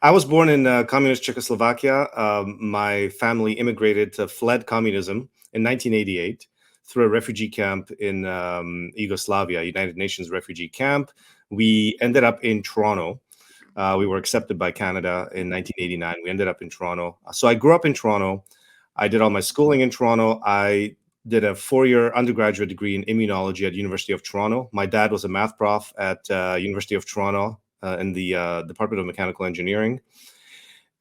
I was born in communist Czechoslovakia. My family immigrated to fled communism in 1988 through a refugee camp in Yugoslavia, United Nations refugee camp. We ended up in Toronto. We were accepted by Canada in 1989. We ended up in Toronto. So I grew up in Toronto. I did all my schooling in Toronto. I did a 4-year undergraduate degree in immunology at University of Toronto. My dad was a math prof at University of Toronto in the Department of Mechanical Engineering.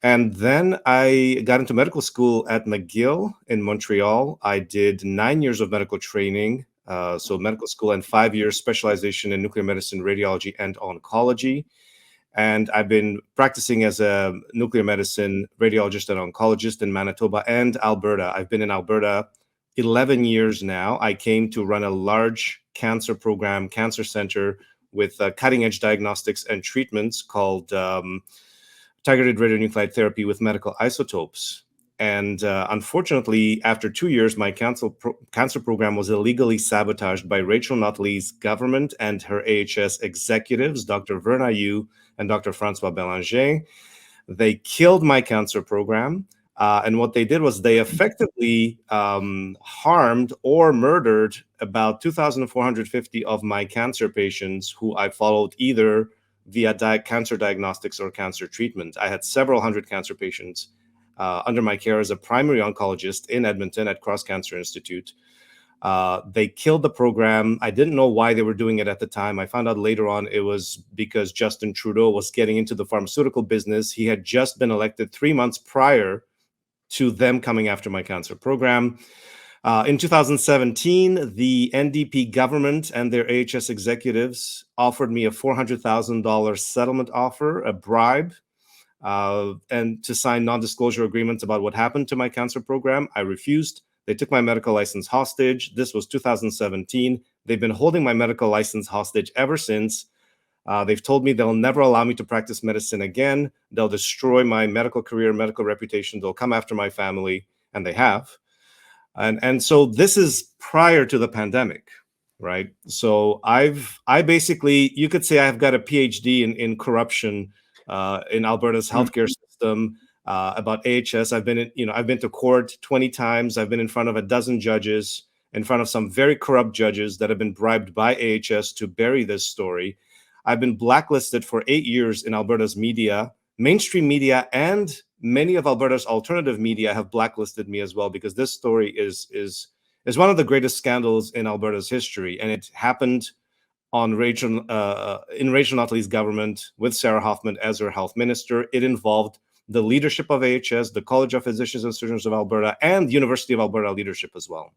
And then I got into medical school at McGill in Montreal. I did 9 years of medical training, so medical school, and 5 years specialization in nuclear medicine, radiology, and oncology. And I've been practicing as a nuclear medicine radiologist and oncologist in Manitoba and Alberta. I've been in Alberta 11 years now. I came to run a large cancer program, cancer center with cutting edge diagnostics and treatments called targeted radionuclide therapy with medical isotopes. And unfortunately, after 2 years, my cancer program was illegally sabotaged by Rachel Notley's government and her AHS executives, Dr. Verna Yu and Dr. Francois Bélanger. They killed my cancer program. And what they did was they effectively harmed or murdered about 2,450 of my cancer patients who I followed either via cancer diagnostics or cancer treatment. I had several hundred cancer patients under my care as a primary oncologist in Edmonton at Cross Cancer Institute. They killed the program. I didn't know why they were doing it at the time. I found out later on it was because Justin Trudeau was getting into the pharmaceutical business. He had just been elected 3 months prior to them coming after my cancer program. In 2017, the NDP government and their AHS executives offered me a $400,000 settlement offer, a bribe, and to sign non-disclosure agreements about what happened to my cancer program. I refused. They took my medical license hostage. This was 2017. They've been holding my medical license hostage ever since. They've told me they'll never allow me to practice medicine again. They'll destroy my medical career, medical reputation. They'll come after my family, and they have. And so this is prior to the pandemic, right? So I basically, you could say I've got a PhD in corruption in Alberta's healthcare system about AHS. I've been to court 20 times. I've been in front of a dozen judges, in front of some very corrupt judges that have been bribed by AHS to bury this story. I've been blacklisted for 8 years in Alberta's media, mainstream media, and many of Alberta's alternative media have blacklisted me as well, because this story is one of the greatest scandals in Alberta's history, and it happened on Rachel Notley's government with Sarah Hoffman as her health minister. It involved the leadership of AHS, the College of Physicians and Surgeons of Alberta, and University of Alberta leadership as well.